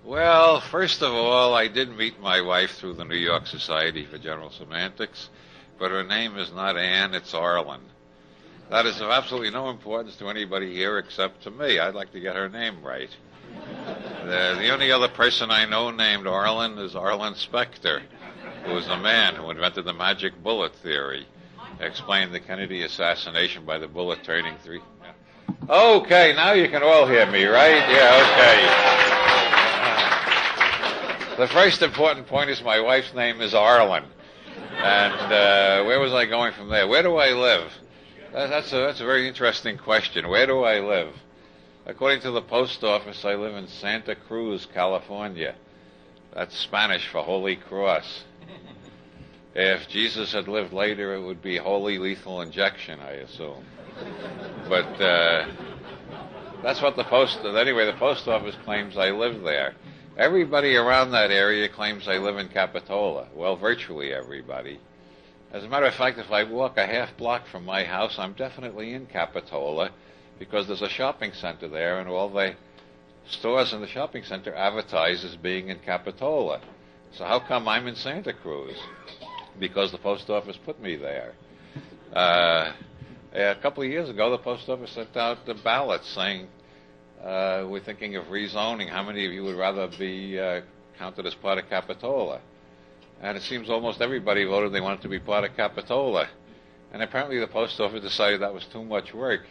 Well, first of all, I did meet my wife through the New York Society for General Semantics, but her name is not Ann, it's Arlen. That is of absolutely no importance to anybody here except to me. I'd like to get her name right. The only other person I know named Arlen is Arlen Specter, who was the man who invented the magic bullet theory, explained the Kennedy assassination by the bullet turning three. Okay, now you can all hear me, right? Yeah, okay. The first important point is my wife's name is Arlen. And where was I going from there? Where do I live? That's a very interesting question. Where do I live? According to the post office, I live in Santa Cruz, California. That's Spanish for Holy Cross. If Jesus had lived later, it would be Holy Lethal Injection, I assume. But that's what the post office claims I live there. Everybody around that area claims I live in Capitola. Well, virtually everybody. As a matter of fact, if I walk a half block from my house, I'm definitely in Capitola because there's a shopping center there, and all the stores in the shopping center advertise as being in Capitola. So how come I'm in Santa Cruz? Because the post office put me there. A couple of years ago, the post office sent out the ballot saying, we're thinking of rezoning. How many of you would rather be counted as part of Capitola? And it seems almost everybody voted they wanted to be part of Capitola. And apparently the post office decided that was too much work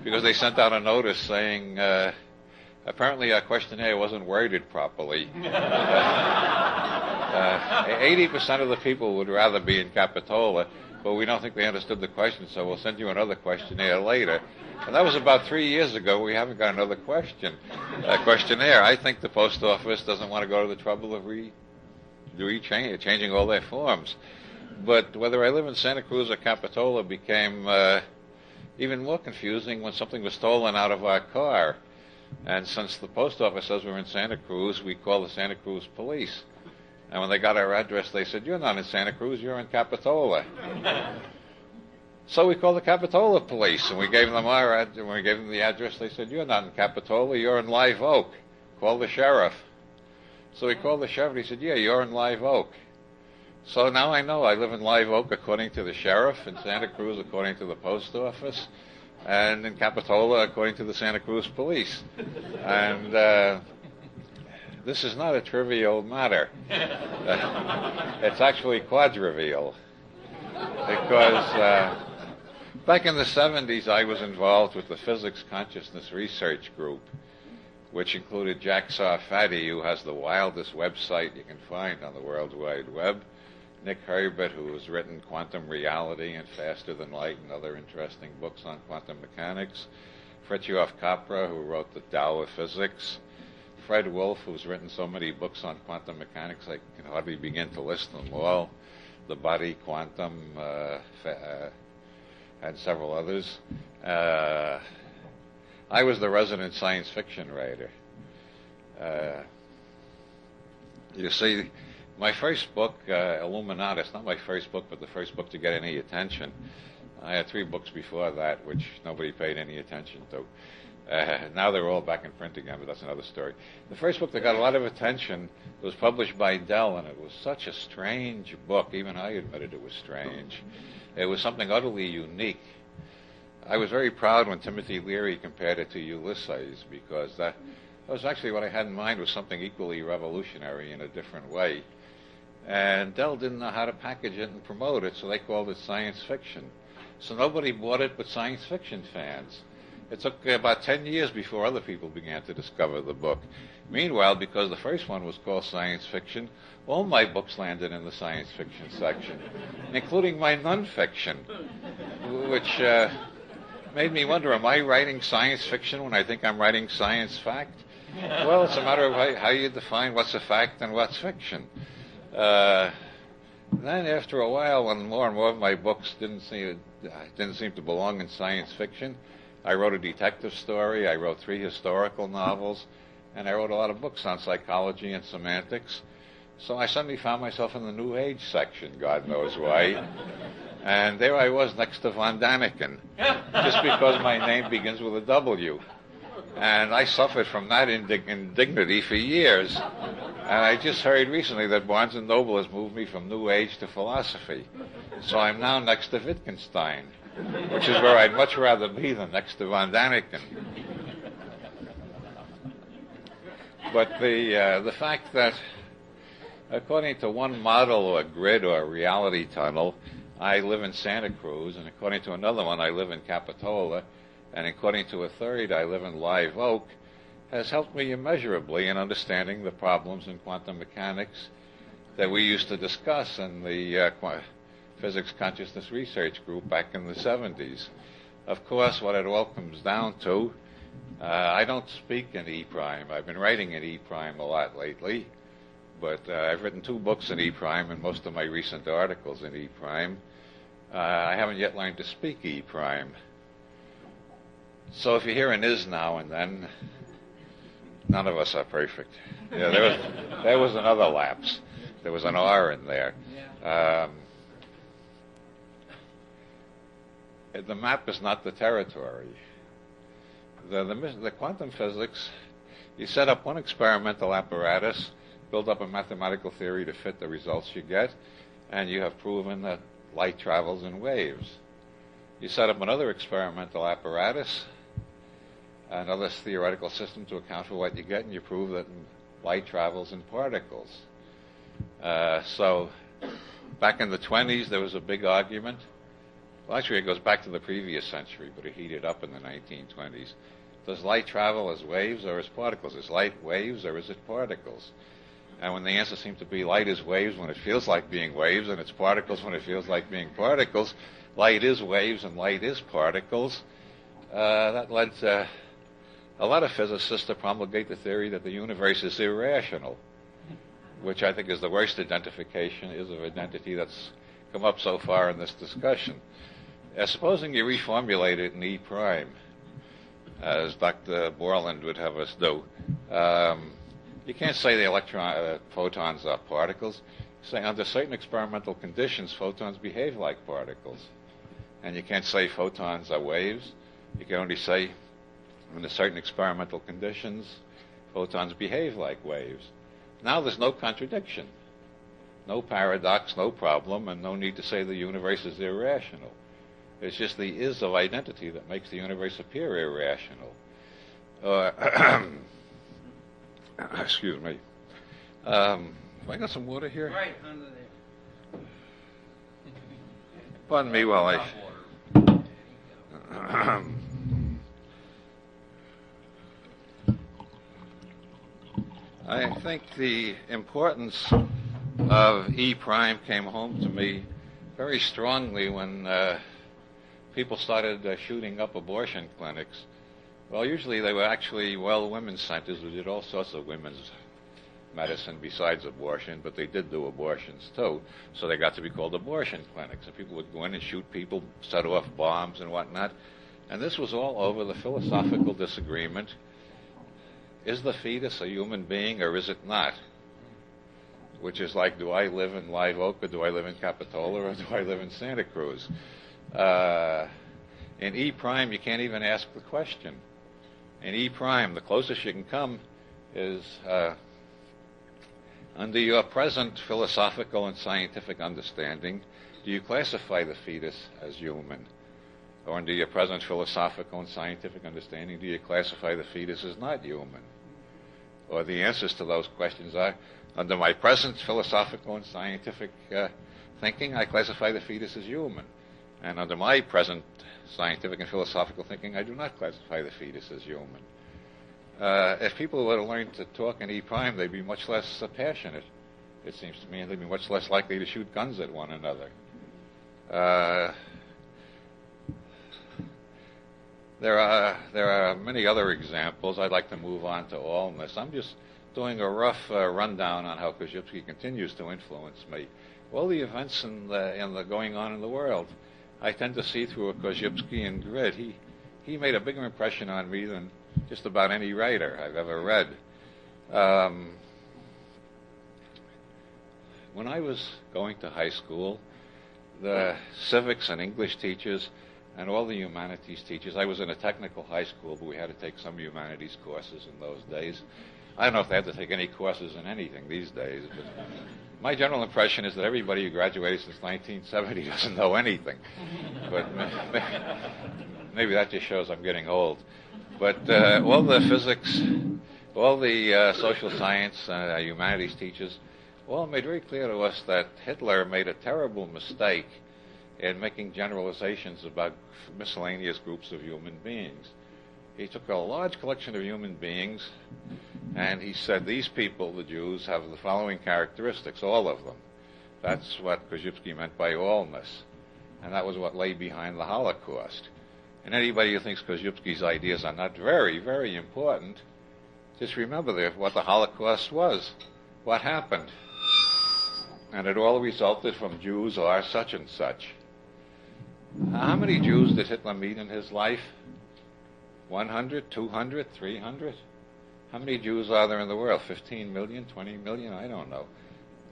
because they sent out a notice saying, apparently our questionnaire wasn't worded properly. 80% of the people would rather be in Capitola, but we don't think they understood the question, so we'll send you another questionnaire later. And that was about 3 years ago. We haven't got another questionnaire. I think the post office doesn't want to go to the trouble of changing all their forms. But whether I live in Santa Cruz or Capitola became even more confusing when something was stolen out of our car. And since the post office says we're in Santa Cruz, we call the Santa Cruz police. And when they got our address, they said, "You're not in Santa Cruz, you're in Capitola." So we called the Capitola police, and we gave them when we gave them the address, they said, "You're not in Capitola, you're in Live Oak. Call the sheriff." So we called the sheriff, and he said, "Yeah, you're in Live Oak." So now I know I live in Live Oak according to the sheriff, in Santa Cruz according to the post office, and in Capitola according to the Santa Cruz police. And this is not a trivial matter. It's actually quadrivial. Because back in the 70s, I was involved with the Physics Consciousness Research Group, which included Jack Sarfati, who has the wildest website you can find on the World Wide Web, Nick Herbert, who has written Quantum Reality and Faster Than Light and other interesting books on quantum mechanics, Fritjof Capra, who wrote The Tao of Physics, Fred Wolf, who's written so many books on quantum mechanics I can hardly begin to list them all, The Body Quantum, and several others. I was the resident science fiction writer. You see, my first book, Illuminatus, not my first book, but the first book to get any attention. I had 3 books before that, which nobody paid any attention to. Now they're all back in print again, but that's another story. The first book that got a lot of attention was published by Dell, and it was such a strange book. Even I admitted it was strange. It was something utterly unique. I was very proud when Timothy Leary compared it to Ulysses, because that was actually what I had in mind, was something equally revolutionary in a different way. And Dell didn't know how to package it and promote it, so they called it science fiction. So nobody bought it but science fiction fans. It took about 10 years before other people began to discover the book. Meanwhile, because the first one was called science fiction, all my books landed in the science fiction section, including my nonfiction, which made me wonder, am I writing science fiction when I think I'm writing science fact? Well, it's a matter of how you define what's a fact and what's fiction. Then after a while, when more and more of my books didn't seem to belong in science fiction, I wrote a detective story, I wrote 3 historical novels, and I wrote a lot of books on psychology and semantics. So I suddenly found myself in the New Age section, God knows why. And there I was next to von Daniken, just because my name begins with a W. And I suffered from that indignity for years. And I just heard recently that Barnes & Noble has moved me from New Age to philosophy. So I'm now next to Wittgenstein, which is where I'd much rather be than next to von Daniken. But the fact that, according to one model or grid or reality tunnel, I live in Santa Cruz, and according to another one, I live in Capitola, and according to a third, I live in Live Oak, has helped me immeasurably in understanding the problems in quantum mechanics that we used to discuss in the Physics Consciousness Research Group back in the 70s. Of course, what it all comes down to, I don't speak in E-prime. I've been writing in E-prime a lot lately, but I've written 2 books in E-prime and most of my recent articles in E-prime. I haven't yet learned to speak E-prime. So if you hear an is now and then, none of us are perfect. Yeah, there was another lapse. There was an R in there. The map is not the territory. The quantum physics, you set up one experimental apparatus, build up a mathematical theory to fit the results you get, and you have proven that light travels in waves. You set up another experimental apparatus, another theoretical system to account for what you get, and you prove that light travels in particles. So back in the 20s, there was a big argument. Well, actually, it goes back to the previous century, but it heated up in the 1920s. Does light travel as waves or as particles? Is light waves or is it particles? And when the answer seemed to be light is waves when it feels like being waves, and it's particles when it feels like being particles, light is waves and light is particles, that led to a lot of physicists to promulgate the theory that the universe is irrational, which I think is the worst identification of identity that's come up so far in this discussion. Supposing you reformulate it in E prime, as Dr. Borland would have us do, you can't say the photons are particles. You say under certain experimental conditions, photons behave like particles. And you can't say photons are waves. You can only say under certain experimental conditions, photons behave like waves. Now there's no contradiction, no paradox, no problem, and no need to say the universe is irrational. It's just the is of identity that makes the universe appear irrational. Excuse me. Have I got some water here? Right under there. Pardon me while I... I think the importance of E prime came home to me very strongly when people started shooting up abortion clinics. Well, usually they were actually women's centers who did all sorts of women's medicine besides abortion, but they did do abortions too, so they got to be called abortion clinics. And people would go in and shoot people, set off bombs and whatnot. And this was all over the philosophical disagreement. Is the fetus a human being or is it not? Which is like, do I live in Live Oak or do I live in Capitola or do I live in Santa Cruz? In E prime, you can't even ask the question. In E prime, the closest you can come is under your present philosophical and scientific understanding, do you classify the fetus as human? Or under your present philosophical and scientific understanding, do you classify the fetus as not human? Or the answers to those questions are, under my present philosophical and scientific thinking, I classify the fetus as human. And under my present scientific and philosophical thinking, I do not classify the fetus as human. If people were to learn to talk in E prime, they'd be much less passionate, it seems to me, and they'd be much less likely to shoot guns at one another. There are many other examples. I'd like to move on to allness. I'm just doing a rough rundown on how Korzybski continues to influence me. All the events in the going on in the world, I tend to see through a Korzybskian grid. He made a bigger impression on me than just about any writer I've ever read. When I was going to high school, the civics and English teachers and all the humanities teachers. I was in a technical high school, but we had to take some humanities courses in those days. I don't know if they had to take any courses in anything these days, but my general impression is that everybody who graduated since 1970 doesn't know anything. But maybe that just shows I'm getting old. But all the physics, all the social science, humanities teachers, all made very clear to us that Hitler made a terrible mistake in making generalizations about miscellaneous groups of human beings. He took a large collection of human beings, and he said, these people, the Jews, have the following characteristics, all of them. That's what Korzybski meant by allness. And that was what lay behind the Holocaust. And anybody who thinks Korzybski's ideas are not very, very important, just remember what the Holocaust was, what happened. And it all resulted from Jews are such and such. How many Jews did Hitler meet in his life? 100, 200, 300? How many Jews are there in the world? 15 million, 20 million? I don't know.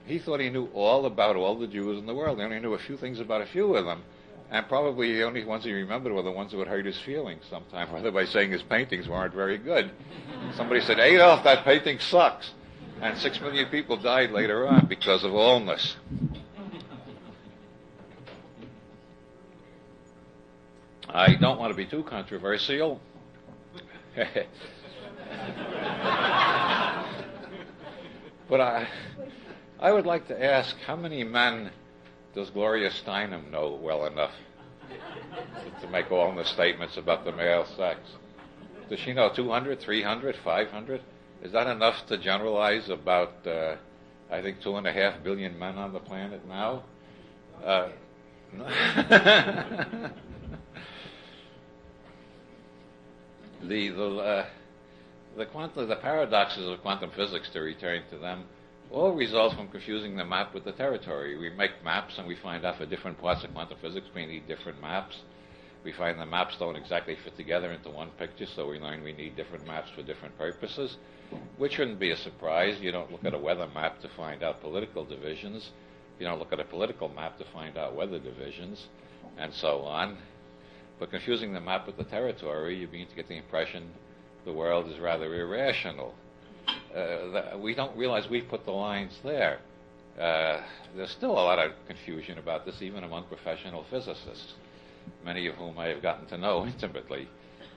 He thought he knew all about all the Jews in the world. He only knew a few things about a few of them. And probably the only ones he remembered were the ones that would hurt his feelings sometime, whether by saying his paintings weren't very good. Somebody said, Adolf, that painting sucks. And 6 million people died later on because of allness. I don't want to be too controversial. But I would like to ask, how many men does Gloria Steinem know well enough to make all the statements about the male sex? Does she know 200, 300, 500? Is that enough to generalize about, I think, 2.5 billion men on the planet now? The paradoxes of quantum physics, to return to them, all result from confusing the map with the territory. We make maps and we find out for different parts of quantum physics we need different maps. We find the maps don't exactly fit together into one picture, so we learn we need different maps for different purposes, which shouldn't be a surprise. You don't look at a weather map to find out political divisions. You don't look at a political map to find out weather divisions, and so on. But confusing the map with the territory, you begin to get the impression the world is rather irrational. We don't realize we put the lines there. There's still a lot of confusion about this, even among professional physicists, many of whom I have gotten to know intimately.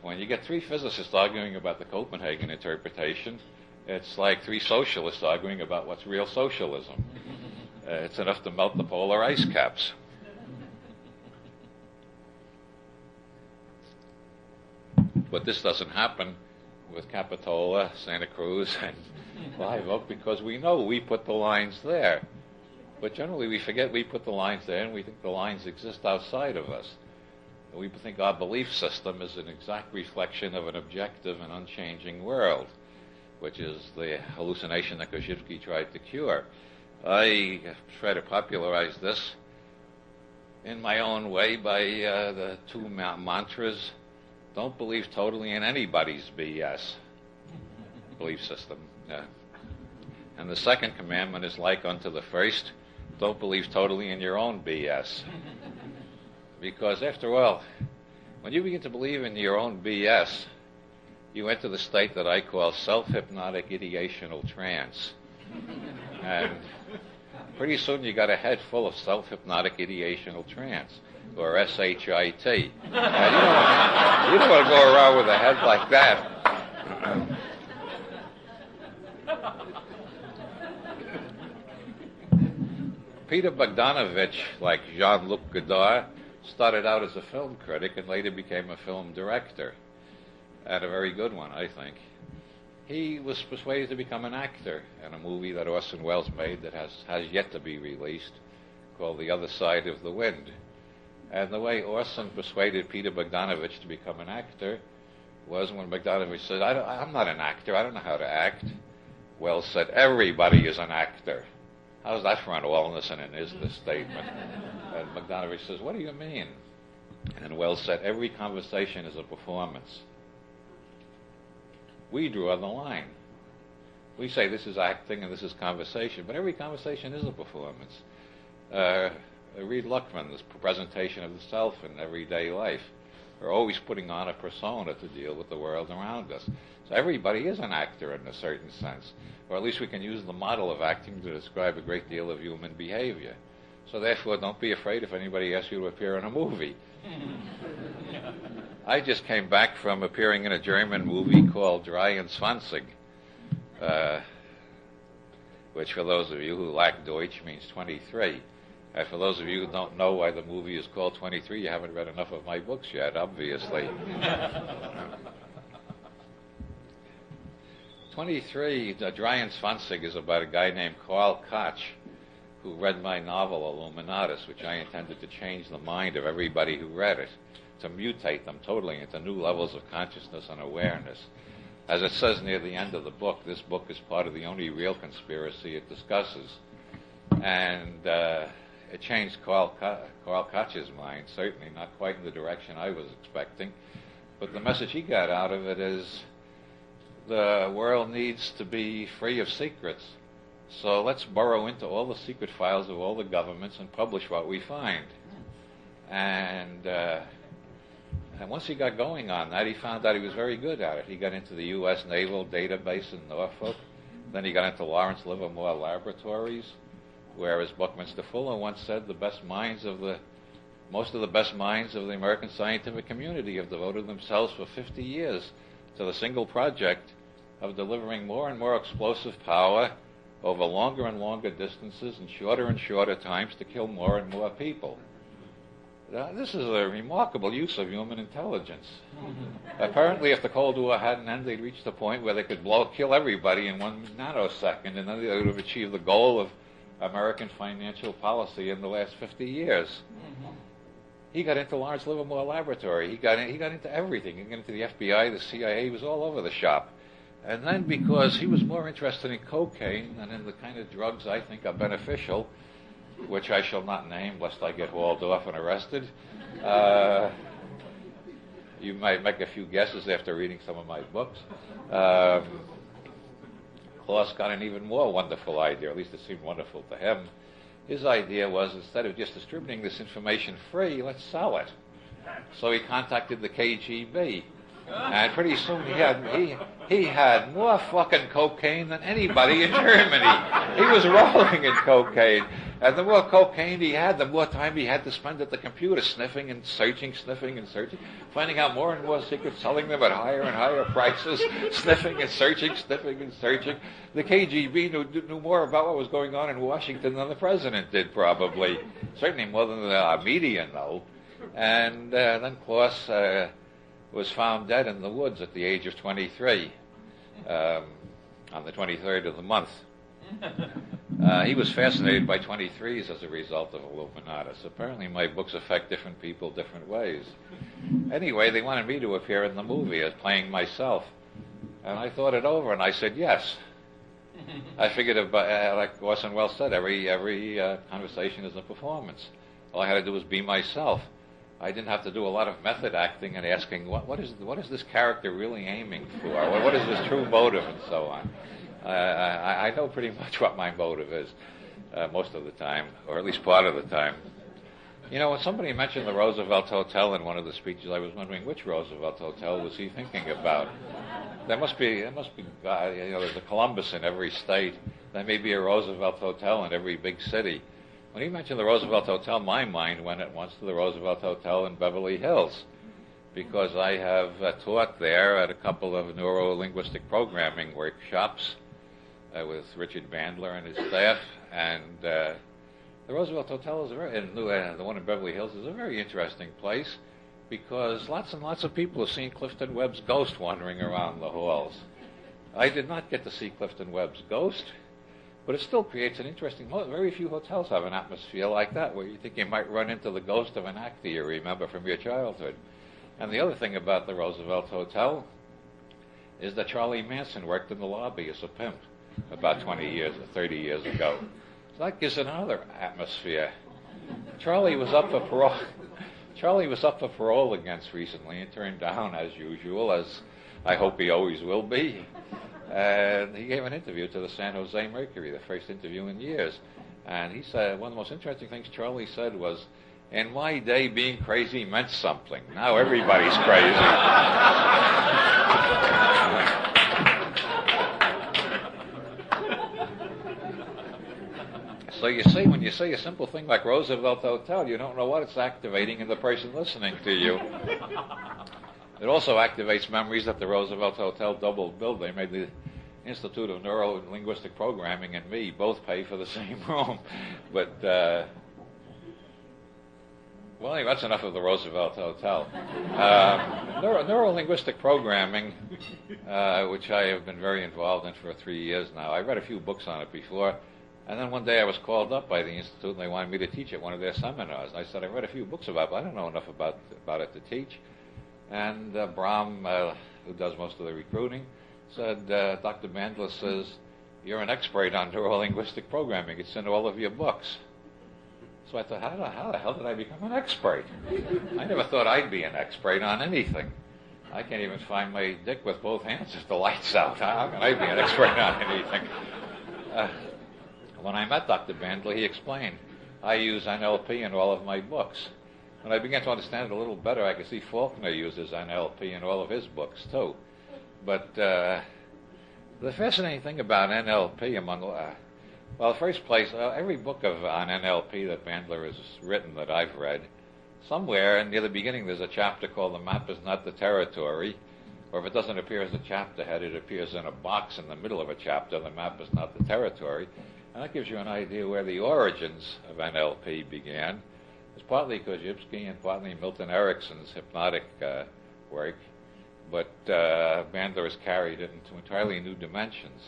When you get 3 physicists arguing about the Copenhagen interpretation, it's like 3 socialists arguing about what's real socialism. It's enough to melt the polar ice caps. But this doesn't happen with Capitola, Santa Cruz, and Live Oak because we know we put the lines there. But generally we forget we put the lines there and we think the lines exist outside of us. We think our belief system is an exact reflection of an objective and unchanging world, which is the hallucination that Korzybski tried to cure. I try to popularize this in my own way by the 2 mantras. Don't believe totally in anybody's BS belief system. And the second commandment is like unto the first. Don't believe totally in your own BS. Because after all, when you begin to believe in your own BS, you enter the state that I call self-hypnotic ideational trance. And pretty soon you got a head full of self-hypnotic ideational trance, or SHIT. You don't want to go around with a head like that. Peter Bogdanovich, like Jean-Luc Godard, started out as a film critic and later became a film director, and a very good one, I think. He was persuaded to become an actor in a movie that Orson Welles made that has yet to be released, called The Other Side of the Wind. And the way Orson persuaded Peter Bogdanovich to become an actor was when Bogdanovich said, I'm not an actor, I don't know how to act. Wells said, everybody is an actor. How's that for an allness and an isnness statement? And Bogdanovich says, what do you mean? And Wells said, every conversation is a performance. We draw the line. We say this is acting and this is conversation, but every conversation is a performance. Read Luckman's presentation of the self in everyday life. We're always putting on a persona to deal with the world around us. So everybody is an actor in a certain sense, or at least we can use the model of acting to describe a great deal of human behavior. So therefore, don't be afraid if anybody asks you to appear in a movie. I just came back from appearing in a German movie called Drjuchin, which for those of you who lack Deutsch means 23. And for those of you who don't know why the movie is called 23, you haven't read enough of my books yet, obviously. 23, Drjuchin is about a guy named Karl Koch, who read my novel Illuminatus, which I intended to change the mind of everybody who read it, to mutate them totally into new levels of consciousness and awareness. As it says near the end of the book, this book is part of the only real conspiracy it discusses. And it changed Karl Koch's mind, certainly not quite in the direction I was expecting. But the message he got out of it is the world needs to be free of secrets. So let's burrow into all the secret files of all the governments and publish what we find. And once he got going on that, he found out he was very good at it. He got into the U.S. Naval Database in Norfolk. Then he got into Lawrence Livermore Laboratories, where, as Buckminster Fuller once said, most of the best minds of the American scientific community have devoted themselves for 50 years to the single project of delivering more and more explosive power over longer and longer distances and shorter times to kill more and more people. This is a remarkable use of human intelligence. Apparently, if the Cold War hadn't ended, they'd reached the point where they could kill everybody in 1 nanosecond, and then they would have achieved the goal of American financial policy in the last 50 years. He got into Lawrence Livermore Laboratory. He got into everything. He got into the FBI, the CIA. He was all over the shop. And then, because he was more interested in cocaine than in the kind of drugs I think are beneficial, which I shall not name lest I get hauled off and arrested, you might make a few guesses after reading some of my books. Klaus got an even more wonderful idea, or at least it seemed wonderful to him. His idea was, instead of just distributing this information free, let's sell it. So he contacted the KGB. And pretty soon he had more fucking cocaine than anybody in Germany. He was rolling in cocaine. And the more cocaine he had, the more time he had to spend at the computer sniffing and searching, finding out more and more secrets, selling them at higher and higher prices, sniffing and searching. The KGB knew more about what was going on in Washington than the president did, probably. Certainly more than the media know. And then Klaus was found dead in the woods at the age of 23, on the 23rd of the month. He was fascinated by 23s as a result of Illuminatus. Apparently my books affect different people different ways. Anyway, they wanted me to appear in the movie as playing myself. And I thought it over, and I said yes. I figured, like Orson Welles said, every conversation is a performance. All I had to do was be myself. I didn't have to do a lot of method acting and asking, what is this character really aiming for? What is his true motive, and so on. I know pretty much what my motive is most of the time, or at least part of the time. You know, when somebody mentioned the Roosevelt Hotel in one of the speeches, I was wondering which Roosevelt Hotel was he thinking about. There must be, there's a Columbus in every state. There may be a Roosevelt Hotel in every big city. When he mentioned the Roosevelt Hotel, my mind went at once to the Roosevelt Hotel in Beverly Hills, because I have taught there at a couple of neuro-linguistic programming workshops with Richard Bandler and his staff, and the Roosevelt Hotel is the one in Beverly Hills is a very interesting place, because lots and lots of people have seen Clifton Webb's ghost wandering around the halls. I did not get to see Clifton Webb's ghost, but it still creates an interesting. Very few hotels have an atmosphere like that, where you think you might run into the ghost of an actor you remember from your childhood. And the other thing about the Roosevelt Hotel is that Charlie Manson worked in the lobby as a pimp about 20 years or 30 years ago. So that gives another atmosphere. Charlie was up for parole against recently and turned down as usual, as I hope he always will be. And he gave an interview to the San Jose Mercury, the first interview in years. And he said, one of the most interesting things Charlie said was, in my day, being crazy meant something. Now everybody's crazy. So you see, when you say a simple thing like Roosevelt Hotel, you don't know what it's activating in the person listening to you. It also activates memories that the Roosevelt Hotel double billed. They made the Institute of Neuro-Linguistic Programming and me both pay for the same room. But, well, anyway, that's enough of the Roosevelt Hotel. Neuro-Linguistic Programming, which I have been very involved in for 3 years now. I read a few books on it before. And then one day I was called up by the Institute, and they wanted me to teach at one of their seminars. And I said, I read a few books about it, but I don't know enough about it to teach. And Brahm, who does most of the recruiting, said, Dr. Bandler says, you're an expert on neuro-linguistic programming. It's in all of your books. So I thought, how the hell did I become an expert? I never thought I'd be an expert on anything. I can't even find my dick with both hands if the light's out. How can I be an expert on anything? When I met Dr. Bandler, he explained, I use NLP in all of my books. When I began to understand it a little better, I could see Faulkner uses NLP in all of his books, too. But the fascinating thing about NLP, well, first place, every book on NLP that Bandler has written that I've read, somewhere near the beginning there's a chapter called The Map is Not the Territory, or if it doesn't appear as a chapter head, it appears in a box in the middle of a chapter, The Map is Not the Territory. And that gives you an idea where the origins of NLP began. It's partly Korzybski and partly Milton Erickson's hypnotic work, but Bandler has carried it into entirely new dimensions.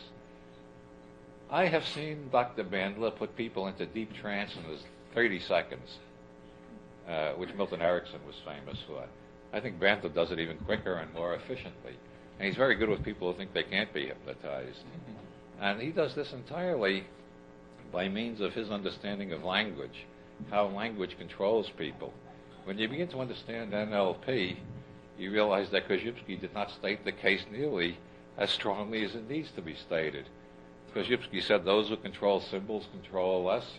I have seen Dr. Bandler put people into deep trance in 30 seconds, which Milton Erickson was famous for. I think Bandler does it even quicker and more efficiently. And he's very good with people who think they can't be hypnotized. And he does this entirely by means of his understanding of language, how language controls people. When you begin to understand NLP, you realize that Korzybski did not state the case nearly as strongly as it needs to be stated. Korzybski said those who control symbols control us.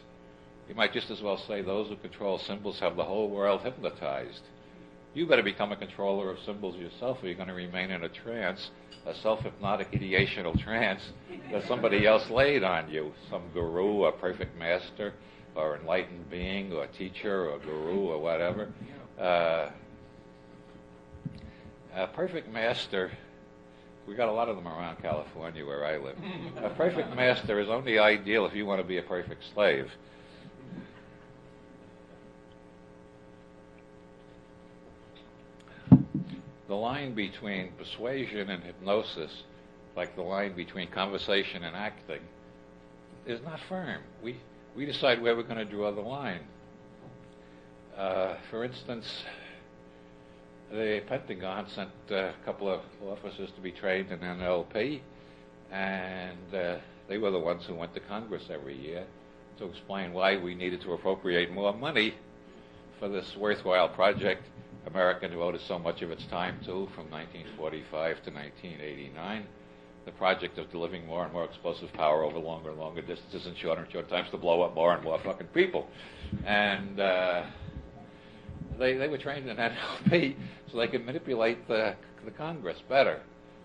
You might just as well say those who control symbols have the whole world hypnotized. You better become a controller of symbols yourself, or you're going to remain in a trance, a self-hypnotic ideational trance that somebody else laid on you, some guru, a perfect master, or enlightened being, or teacher, or guru, or whatever. A perfect master, we got a lot of them around California where I live. A perfect master is only ideal if you want to be a perfect slave. The line between persuasion and hypnosis, like the line between conversation and acting, is not firm. We decide where we're going to draw the line. For instance, the Pentagon sent a couple of officers to be trained in NLP, and they were the ones who went to Congress every year to explain why we needed to appropriate more money for this worthwhile project America devoted so much of its time to from 1945 to 1989, the project of delivering more and more explosive power over longer and longer distances and shorter times to blow up more and more fucking people. And they were trained in NLP so they could manipulate the Congress better.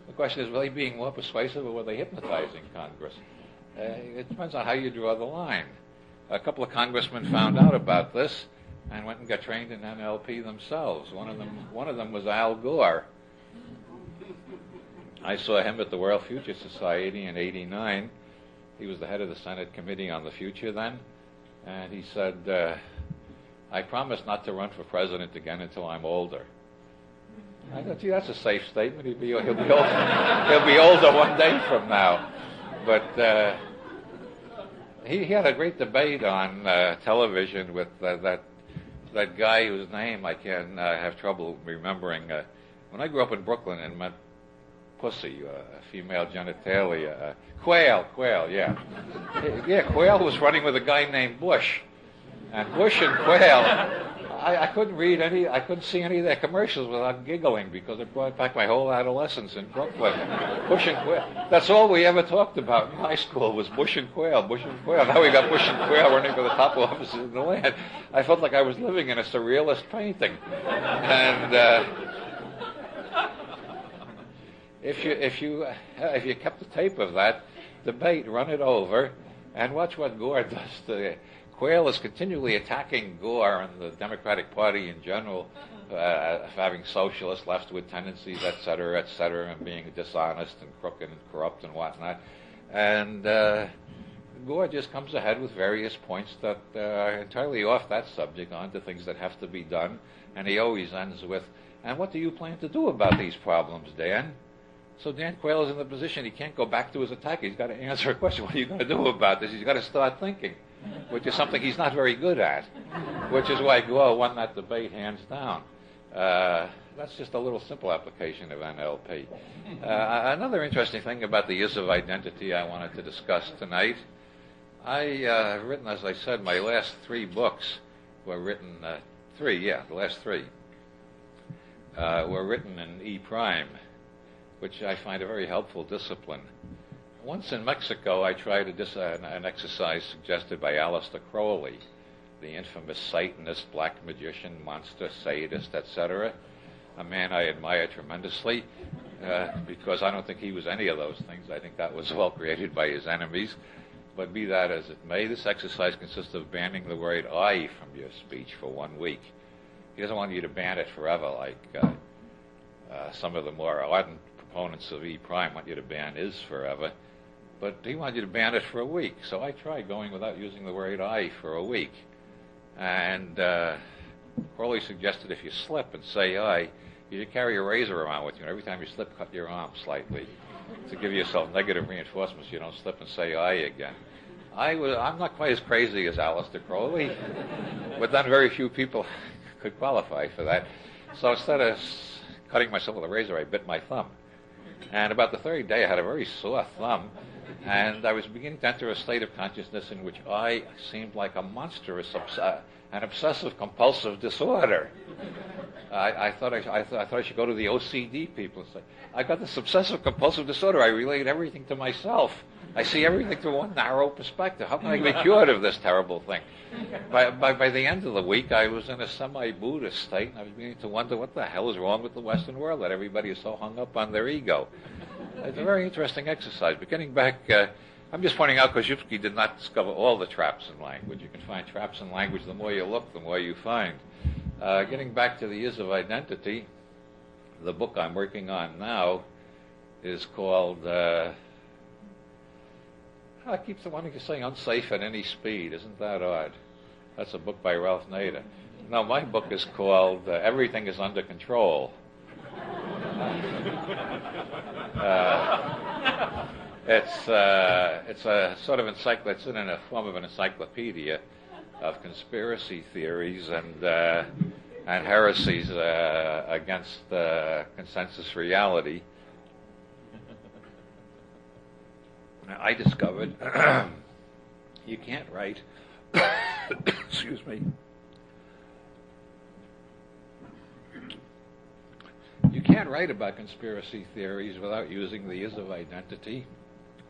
The question is, were they being more persuasive or were they hypnotizing Congress? It depends on how you draw the line. A couple of congressmen found out about this and went and got trained in NLP themselves. One of them was Al Gore. I saw him at the World Future Society in '89. He was the head of the Senate Committee on the Future then, and he said, I promise not to run for president again until I'm older. I thought, gee, that's a safe statement. He'll be older one day from now. But he had a great debate on television with that guy whose name I can have trouble remembering. When I grew up in Brooklyn, it meant pussy, female genitalia. Quayle, yeah. Yeah, Quayle was running with a guy named Bush. And Bush and Quayle, I couldn't read I couldn't see any of their commercials without giggling because it brought back my whole adolescence in Brooklyn. Bush and quail. That's all we ever talked about in high school was bush and quail, bush and quail. Now we got bush and quail running for the top offices in the land. I felt like I was living in a surrealist painting. And if you kept the tape of that debate, run it over, and watch what Gore does to Quayle is continually attacking Gore and the Democratic Party in general for having socialist leftward tendencies, et cetera, and being dishonest and crooked and corrupt and whatnot. And Gore just comes ahead with various points that are entirely off that subject onto things that have to be done. And he always ends with, and what do you plan to do about these problems, Dan? So Dan Quayle is in the position he can't go back to his attack. He's got to answer a question. What are you going to do about this? He's got to start thinking, which is something he's not very good at, which is why Gore won that debate hands down. That's just a little simple application of NLP. Another interesting thing about the use of identity I wanted to discuss tonight. I've written, as I said, my last 3 books were written, the last 3 were written in E prime, which I find a very helpful discipline. Once in Mexico, I tried an exercise suggested by Aleister Crowley, the infamous Satanist, black magician, monster, sadist, etc., a man I admire tremendously because I don't think he was any of those things. I think that was all created by his enemies. But be that as it may, this exercise consists of banning the word I from your speech for 1 week. He doesn't want you to ban it forever like some of the more ardent proponents of E prime want you to ban is forever. But he wanted you to ban it for a week. So I tried going without using the word I for a week. And Crowley suggested if you slip and say I, you should carry a razor around with you. And every time you slip, cut your arm slightly to give yourself negative reinforcements so you don't slip and say I again. I'm not quite as crazy as Aleister Crowley, but then very few people could qualify for that. So instead of cutting myself with a razor, I bit my thumb. And about the 3rd day, I had a very sore thumb, and I was beginning to enter a state of consciousness in which I seemed like a monstrous, an obsessive-compulsive disorder. I thought I should go to the OCD people and say, I got this obsessive-compulsive disorder. I relate everything to myself. I see everything through one narrow perspective. How can I be cured of this terrible thing? By the end of the week, I was in a semi-Buddhist state, and I was beginning to wonder what the hell is wrong with the Western world, that everybody is so hung up on their ego. It's a very interesting exercise. But getting back, I'm just pointing out Korzybski did not discover all the traps in language. You can find traps in language. The more you look, the more you find. Getting back to the use of identity, the book I'm working on now is called, I keep wanting to say Unsafe at Any Speed. Isn't that odd? That's a book by Ralph Nader. No, my book is called Everything is Under Control. It's a sort of it's in a form of an encyclopedia of conspiracy theories and heresies against consensus reality. I discovered you can't write. Excuse me. You can't write about conspiracy theories without using the is of identity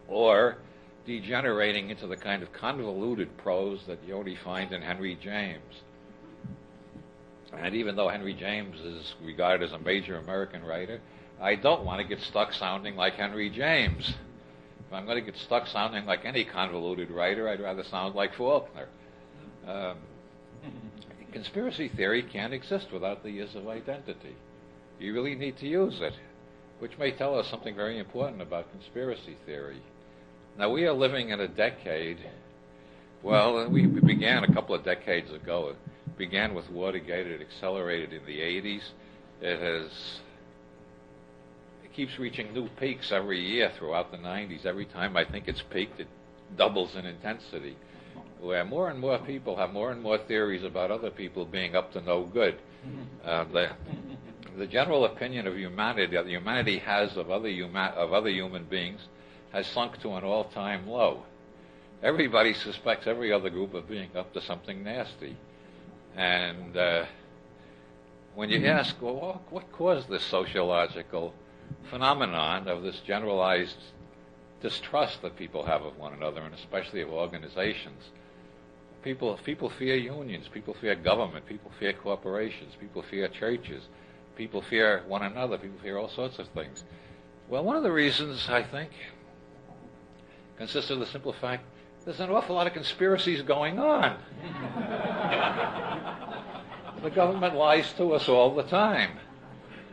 or degenerating into the kind of convoluted prose that you only find in Henry James. And even though Henry James is regarded as a major American writer, I don't want to get stuck sounding like Henry James. If I'm going to get stuck sounding like any convoluted writer, I'd rather sound like Faulkner. Conspiracy theory can't exist without the is of identity. You really need to use it, which may tell us something very important about conspiracy theory. Now, we are living in a decade, well, we began a couple of decades ago. It began with Watergate. It accelerated in the 80s. It keeps reaching new peaks every year throughout the 90s. Every time I think it's peaked, it doubles in intensity, where more and more people have more and more theories about other people being up to no good. The general opinion of humanity that humanity has of other human beings has sunk to an all-time low. Everybody suspects every other group of being up to something nasty, and when you ask, well, what caused this sociological phenomenon of this generalized distrust that people have of one another, and especially of organizations? People fear unions, people fear government, people fear corporations, people fear churches, people fear one another, people fear all sorts of things. Well, one of the reasons, I think, consists of the simple fact there's an awful lot of conspiracies going on. The government lies to us all the time.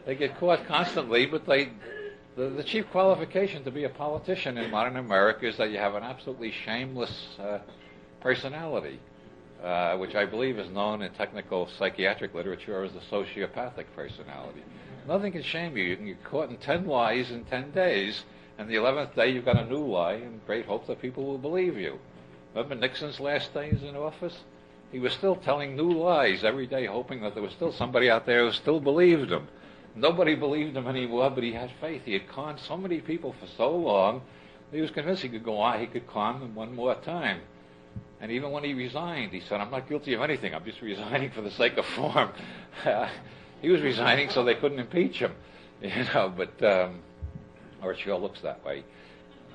They get caught constantly, but the chief qualification to be a politician in modern America is that you have an absolutely shameless personality, which I believe is known in technical psychiatric literature as the sociopathic personality. Nothing can shame you. You can get caught in 10 lies in 10 days, and the 11th day you've got a new lie in great hope that people will believe you. Remember Nixon's last days in office? He was still telling new lies every day, hoping that there was still somebody out there who still believed him. Nobody believed him anymore, but he had faith. He had conned so many people for so long, he was convinced he could go on, he could con them one more time. And even when he resigned, he said, I'm not guilty of anything, I'm just resigning for the sake of form. He was resigning so they couldn't impeach him, but or it sure looks that way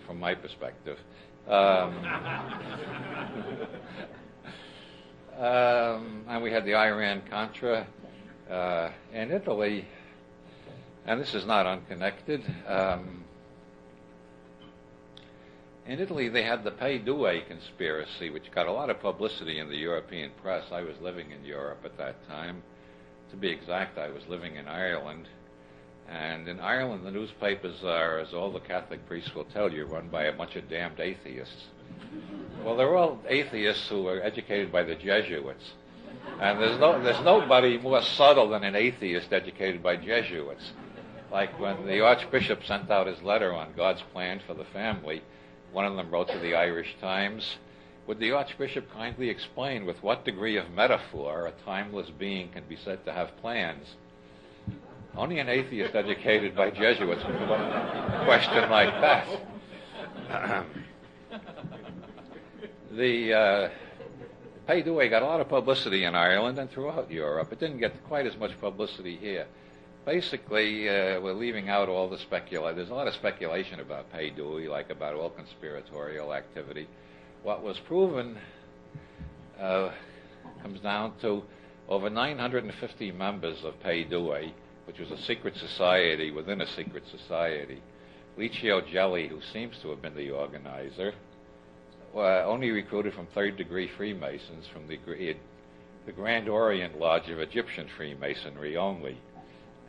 from my perspective. And we had the Iran-Contra in Italy, and this is not unconnected. In Italy, they had the P2 conspiracy, which got a lot of publicity in the European press. I was living in Europe at that time. To be exact, I was living in Ireland. And in Ireland, the newspapers are, as all the Catholic priests will tell you, run by a bunch of damned atheists. Well, they're all atheists who were educated by the Jesuits. And there's nobody more subtle than an atheist educated by Jesuits. Like when the Archbishop sent out his letter on God's plan for the family, one of them wrote to the Irish Times, would the Archbishop kindly explain with what degree of metaphor a timeless being can be said to have plans? Only an atheist educated by Jesuits would put a question like that. The P2 got a lot of publicity in Ireland and throughout Europe. It didn't get quite as much publicity here. Basically, we're leaving out all the speculation. There's a lot of speculation about P2, like about all conspiratorial activity. What was proven comes down to over 950 members of P2, which was a secret society within a secret society. Licio Gelli, who seems to have been the organizer, only recruited from third-degree Freemasons from the Grand Orient Lodge of Egyptian Freemasonry only.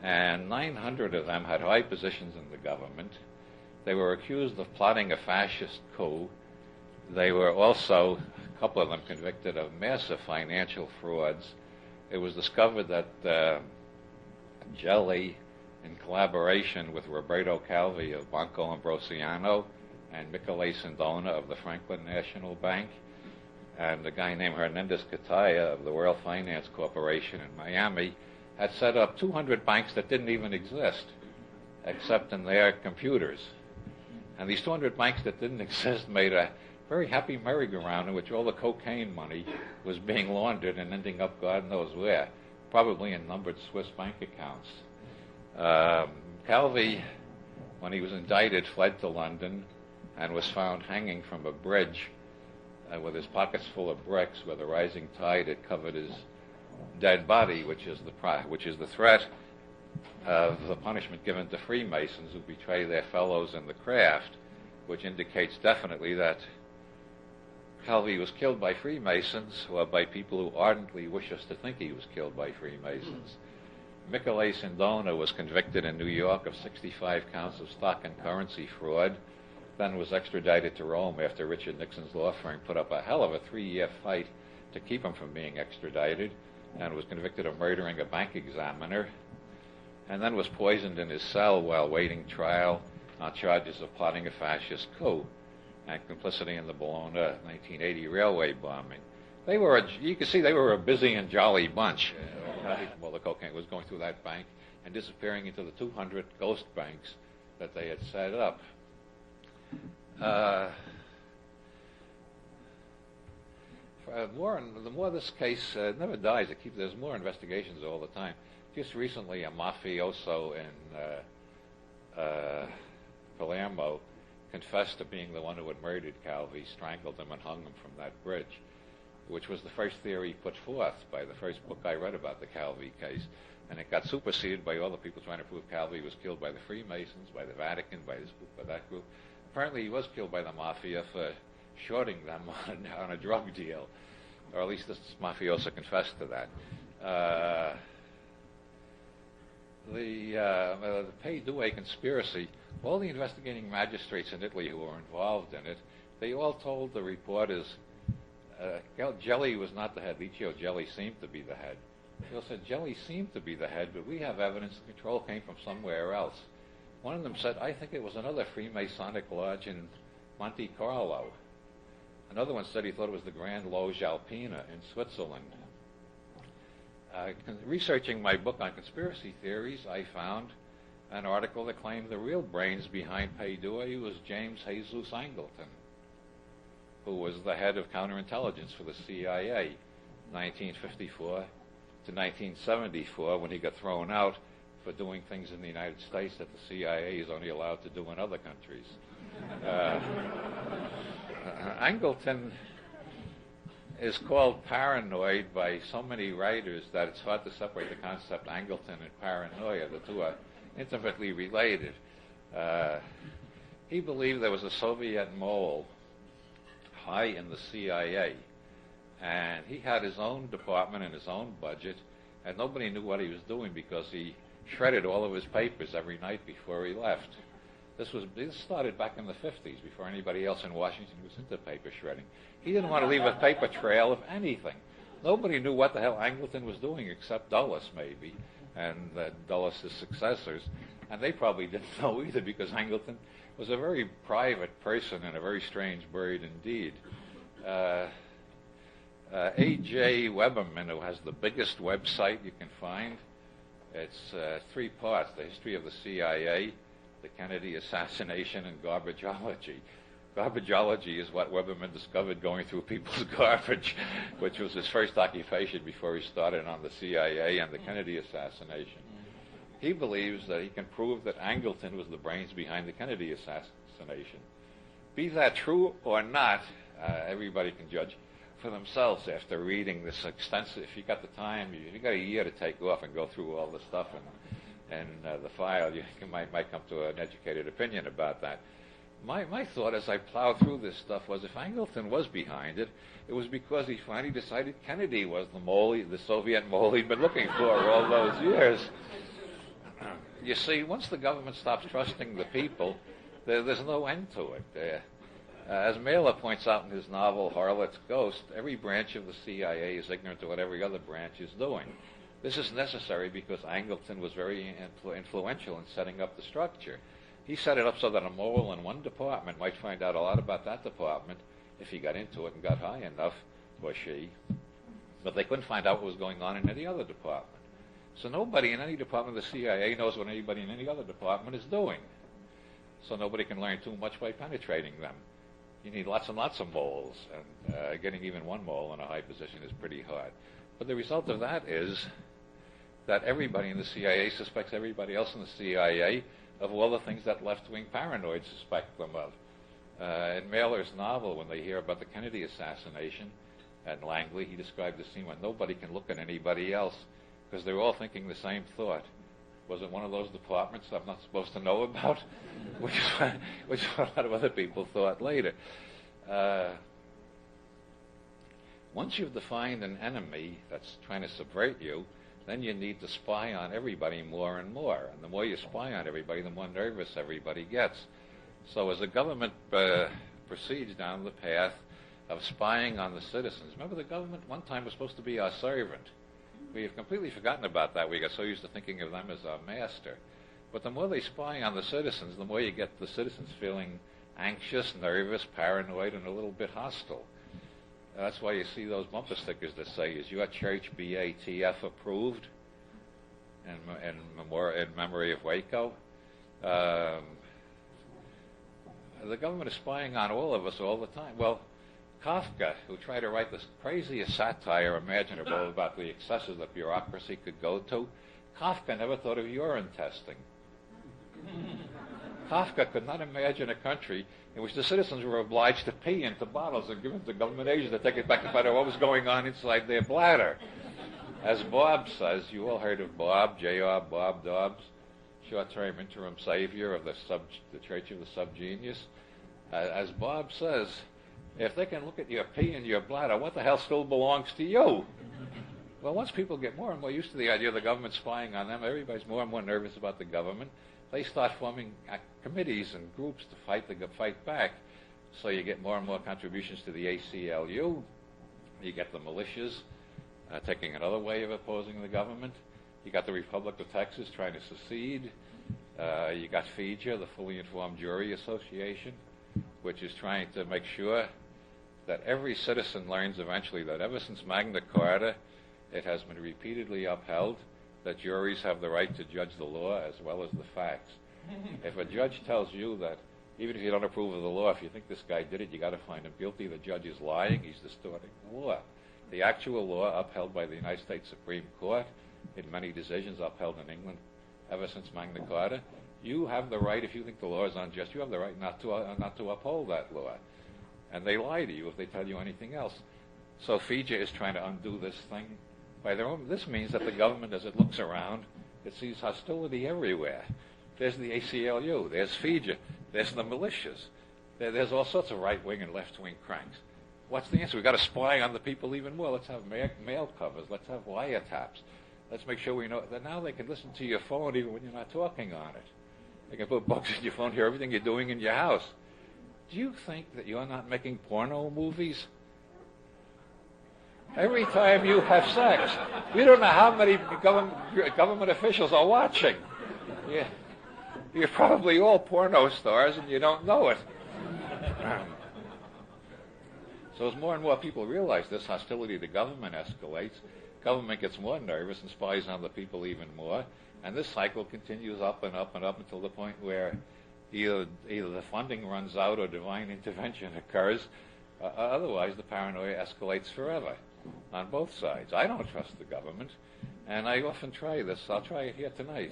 And 900 of them had high positions in the government. They were accused of plotting a fascist coup. They were also, a couple of them, convicted of massive financial frauds. It was discovered that Gelli, in collaboration with Roberto Calvi of Banco Ambrosiano and Michele Sindona of the Franklin National Bank, and a guy named Hernandez Cataya of the World Finance Corporation in Miami, had set up 200 banks that didn't even exist, except in their computers. And these 200 banks that didn't exist made a very happy merry-go-round in which all the cocaine money was being laundered and ending up God knows where, probably in numbered Swiss bank accounts. Calvi, when he was indicted, fled to London and was found hanging from a bridge with his pockets full of bricks, where the rising tide had covered his dead body, which is the threat of the punishment given to Freemasons who betray their fellows in the craft, which indicates definitely that Calvi was killed by Freemasons, or by people who ardently wish us to think he was killed by Freemasons. Michele Sindona was convicted in New York of 65 counts of stock and currency fraud, then was extradited to Rome after Richard Nixon's law firm put up a hell of a 3-year fight to keep him from being extradited, and was convicted of murdering a bank examiner, and then was poisoned in his cell while waiting trial on charges of plotting a fascist coup and complicity in the Bologna 1980 railway bombing. You can see they were a busy and jolly bunch. Well, the cocaine was going through that bank and disappearing into the 200 ghost banks that they had set up. The more this case never dies. There's more investigations all the time. just recently a mafioso in Palermo confessed to being the one who had murdered Calvi, strangled him, and hung him from that bridge, which was the first theory put forth by the first book I read about the Calvi case. And it got superseded by all the people trying to prove Calvi was killed by the Freemasons, by the Vatican, by this group, by that group. Apparently he was killed by the mafia for shorting them on a drug deal, or at least this mafioso confessed to that. The P. conspiracy, all the investigating magistrates in Italy who were involved in it, they all told the reporters Gelli was not the head. Licio Gelli seemed to be the head. They all said Gelli seemed to be the head, but we have evidence the control came from somewhere else. One of them said, I think it was another Freemasonic lodge in Monte Carlo. Another one said he thought it was the Grand Loge Alpina in Switzerland. Researching my book on conspiracy theories, I found an article that claimed the real brains behind Pay Due was James Jesus Angleton, who was the head of counterintelligence for the CIA, 1954 to 1974, when he got thrown out for doing things in the United States that the CIA is only allowed to do in other countries. Angleton is called paranoid by so many writers that it's hard to separate the concept Angleton and paranoia. The two are intimately related. He believed there was a Soviet mole high in the CIA, and he had his own department and his own budget, and nobody knew what he was doing because he shredded all of his papers every night before he left. This started back in the 50s, before anybody else in Washington was into paper shredding. He didn't want to leave a paper trail of anything. Nobody knew what the hell Angleton was doing except Dulles, maybe, and Dulles' successors. And they probably didn't know either, because Angleton was a very private person and a very strange bird indeed. A.J. Weberman, who has the biggest website you can find, it's 3 parts: the history of the CIA, the Kennedy assassination, and garbageology. Garbageology is what Weberman discovered going through people's garbage, which was his first occupation before he started on the CIA and the Kennedy assassination. He believes that he can prove that Angleton was the brains behind the Kennedy assassination. Be that true or not, everybody can judge for themselves after reading this extensive. If you got the time, you got a year to take off and go through all the stuff and the file, you might come to an educated opinion about that. My thought as I plowed through this stuff was, if Angleton was behind it, it was because he finally decided Kennedy was the Soviet mole he'd been looking for all those years. You see, once the government stops trusting the people, there's no end to it. As Mailer points out in his novel Harlot's Ghost, every branch of the CIA is ignorant of what every other branch is doing. This is necessary because Angleton was very influential in setting up the structure. He set it up so that a mole in one department might find out a lot about that department if he got into it and got high enough, or she, but they couldn't find out what was going on in any other department. So nobody in any department of the CIA knows what anybody in any other department is doing. So nobody can learn too much by penetrating them. You need lots and lots of moles, and getting even one mole in a high position is pretty hard. But the result of that is that everybody in the CIA suspects everybody else in the CIA of all the things that left-wing paranoids suspect them of. In Mailer's novel, when they hear about the Kennedy assassination at Langley, he described the scene when nobody can look at anybody else because they're all thinking the same thought. Was it one of those departments I'm not supposed to know about? which is what a lot of other people thought later. Once you've defined an enemy that's trying to subvert you, then you need to spy on everybody more and more. And the more you spy on everybody, the more nervous everybody gets. So as the government proceeds down the path of spying on the citizens, remember the government one time was supposed to be our servant. We have completely forgotten about that. We got so used to thinking of them as our master. But the more they spy on the citizens, the more you get the citizens feeling anxious, nervous, paranoid, and a little bit hostile. That's why you see those bumper stickers that say, "Is your church BATF approved?" in memory of Waco. The government is spying on all of us all the time. Well, Kafka, who tried to write the craziest satire imaginable about the excesses that bureaucracy could go to, Kafka never thought of urine testing. Kafka could not imagine a country in which the citizens were obliged to pee into bottles and give it to government agents to take it back to find out what was going on inside their bladder. As Bob says, you all heard of Bob, J.R. Bob Dobbs, short-term interim savior of the Church of the Subgenius. As Bob says, if they can look at your pee and your bladder, what the hell still belongs to you? Well, once people get more and more used to the idea of the government spying on them, everybody's more and more nervous about the government. They start forming committees and groups to fight back. So you get more and more contributions to the ACLU. You get the militias taking another way of opposing the government. You got the Republic of Texas trying to secede. You got FIJA, the Fully Informed Jury Association, which is trying to make sure that every citizen learns eventually that ever since Magna Carta, it has been repeatedly upheld that juries have the right to judge the law as well as the facts. If a judge tells you that even if you don't approve of the law, if you think this guy did it, you got to find him guilty, the judge is lying, he's distorting the law. The actual law upheld by the United States Supreme Court in many decisions upheld in England ever since Magna Carta, you have the right, if you think the law is unjust, you have the right not to uphold that law. And they lie to you if they tell you anything else. So FIJA is trying to undo this thing by their own. This means that the government, as it looks around, it sees hostility everywhere. There's the ACLU, there's FIJA, there's the militias, there's all sorts of right-wing and left-wing cranks. What's the answer? We've got to spy on the people even more. Let's have mail covers. Let's have wiretaps. Let's make sure we know that now they can listen to your phone even when you're not talking on it. They can put bugs in your phone, hear everything you're doing in your house. Do you think that you're not making porno movies? Every time you have sex, you don't know how many government officials are watching. You're probably all porno stars and you don't know it. So as more and more people realize this, hostility to government escalates. Government gets more nervous and spies on the people even more. And this cycle continues up and up and up until the point where either the funding runs out or divine intervention occurs. Otherwise, the paranoia escalates forever on both sides. I don't trust the government, and I often try this. I'll try it here tonight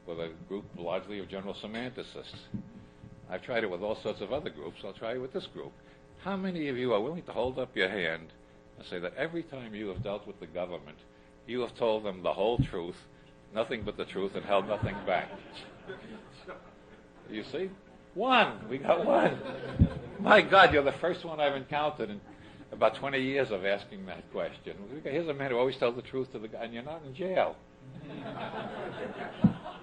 with a group largely of general semanticists. I've tried it with all sorts of other groups. I'll try it with this group. How many of you are willing to hold up your hand and say that every time you have dealt with the government, you have told them the whole truth, nothing but the truth, and held nothing back? You see? One. We got one. My God, you're the first one I've encountered in about 20 years of asking that question. Here's a man who always tells the truth to the guy, and you're not in jail.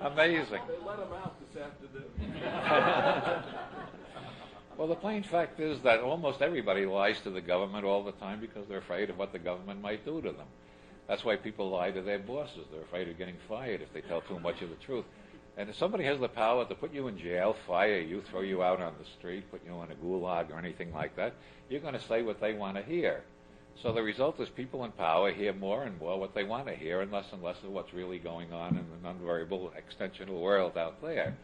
Amazing. They let him out this afternoon. Well, the plain fact is that almost everybody lies to the government all the time because they're afraid of what the government might do to them. That's why people lie to their bosses. They're afraid of getting fired if they tell too much of the truth. And if somebody has the power to put you in jail, fire you, throw you out on the street, put you in a gulag or anything like that, you're going to say what they want to hear. So the result is people in power hear more and more what they want to hear and less of what's really going on in the non-variable extensional world out there.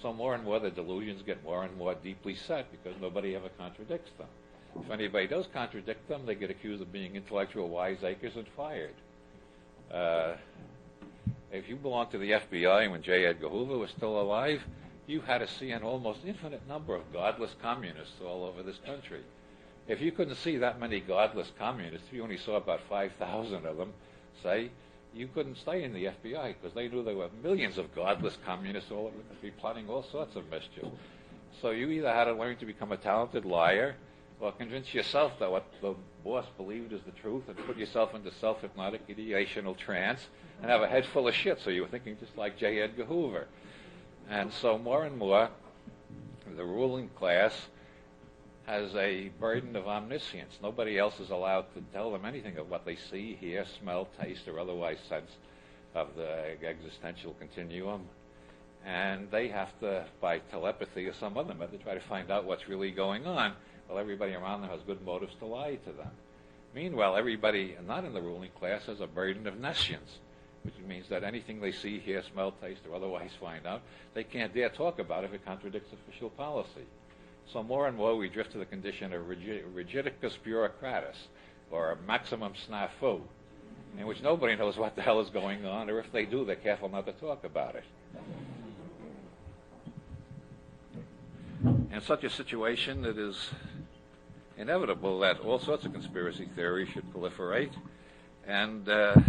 So more and more the delusions get more and more deeply set because nobody ever contradicts them. If anybody does contradict them, they get accused of being intellectual wiseacres and fired. If you belonged to the FBI when J. Edgar Hoover was still alive, you had to see an almost infinite number of godless communists all over this country. If you couldn't see that many godless communists, if you only saw about 5,000 of them, say, you couldn't stay in the FBI because they knew there were millions of godless communists all over the country plotting all sorts of mischief. So you either had to learn to become a talented liar or convince yourself that what the boss believed is the truth and put yourself into self-hypnotic ideational trance and have a head full of shit so you were thinking just like J. Edgar Hoover. And so more and more the ruling class has a burden of omniscience. Nobody else is allowed to tell them anything of what they see, hear, smell, taste, or otherwise sense of the existential continuum. And they have to, by telepathy or some other method, try to find out what's really going on, while everybody around them has good motives to lie to them. Meanwhile, everybody not in the ruling class has a burden of nescience, which means that anything they see, hear, smell, taste, or otherwise find out, they can't dare talk about if it contradicts official policy. So more and more we drift to the condition of rigidicus bureaucratus, or a maximum snafu. in which nobody knows what the hell is going on, or if they do, they're careful not to talk about it. In such a situation, it is inevitable that all sorts of conspiracy theories should proliferate, and a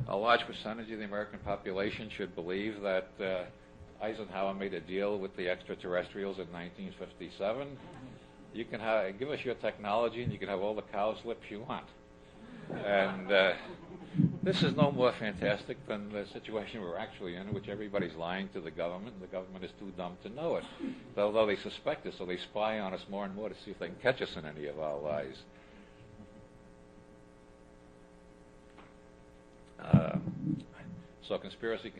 large percentage of the American population should believe that Eisenhower made a deal with the extraterrestrials in 1957. You can give us your technology, and you can have all the cow slips you want. And this is no more fantastic than the situation we're actually in which everybody's lying to the government, and the government is too dumb to know it. Although they suspect us, so they spy on us more and more to see if they can catch us in any of our lies. So conspiracy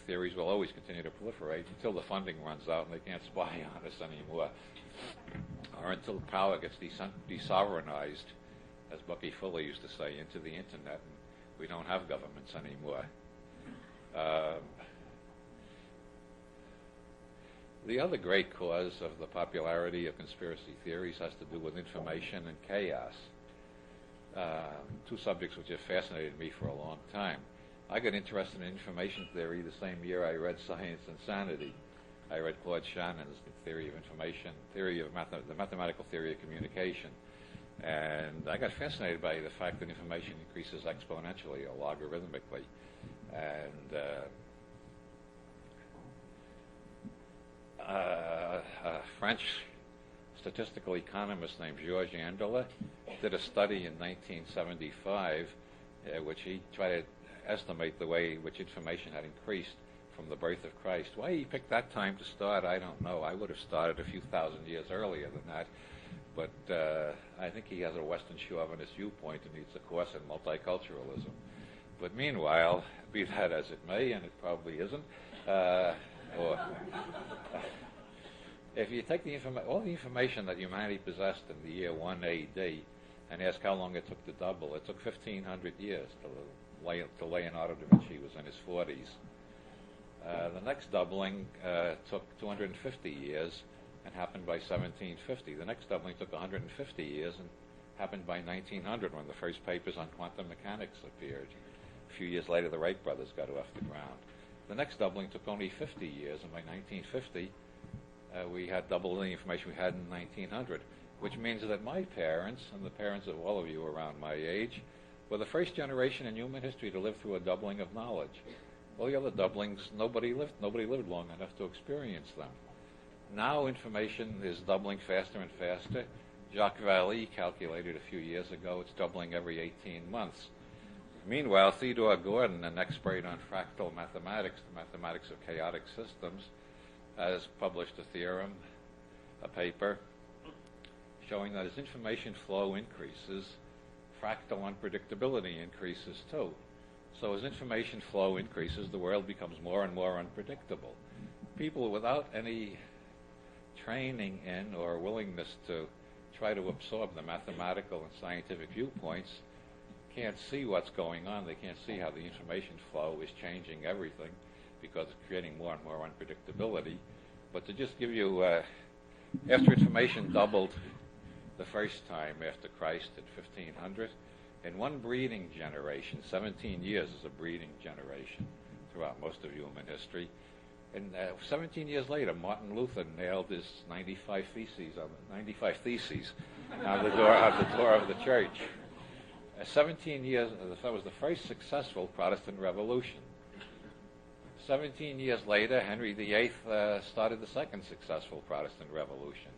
theories will always continue to proliferate until the funding runs out and they can't spy on us anymore, or until power gets desovereignized, as Bucky Fuller used to say, into the internet, and we don't have governments anymore. The other great cause of the popularity of conspiracy theories has to do with information and chaos, two subjects which have fascinated me for a long time. I got interested in information theory the same year I read Science and Sanity. I read Claude Shannon's Theory of Information, the Mathematical Theory of Communication. And I got fascinated by the fact that information increases exponentially or logarithmically. And a French statistical economist named Georges Andela did a study in 1975 which he tried to estimate the way in which information had increased from the birth of Christ. Why he picked that time to start, I don't know. I would have started a few thousand years earlier than that. But I think he has a Western chauvinist viewpoint and needs a course in multiculturalism. But meanwhile, be that as it may, and it probably isn't, if you take all the information that humanity possessed in the year 1 A.D. and ask how long it took to double, it took 1,500 years till Leonardo da Vinci was in his 40s. The next doubling took 250 years and happened by 1750. The next doubling took 150 years and happened by 1900 when the first papers on quantum mechanics appeared. A few years later, the Wright brothers got off the ground. The next doubling took only 50 years, and by 1950, we had double the information we had in 1900, which means that my parents, and the parents of all of you around my age, were the first generation in human history to live through a doubling of knowledge. All the other doublings, nobody lived long enough to experience them. Now information is doubling faster and faster. Jacques Vallée calculated a few years ago it's doubling every 18 months. Meanwhile, Theodore Gordon, an expert on fractal mathematics, the mathematics of chaotic systems, has published a theorem, a paper, showing that as information flow increases, fractal unpredictability increases too. So as information flow increases, the world becomes more and more unpredictable. People without any training in or willingness to try to absorb the mathematical and scientific viewpoints can't see what's going on. They can't see how the information flow is changing everything because it's creating more and more unpredictability. But to just give you, after information doubled the first time after Christ at 1500, in one breeding generation, 17 years is a breeding generation throughout most of human history, and 17 years later, Martin Luther nailed his 95 theses on the door of the church. 17 years, that was the first successful Protestant revolution. 17 years later, Henry VIII started the second successful Protestant revolution.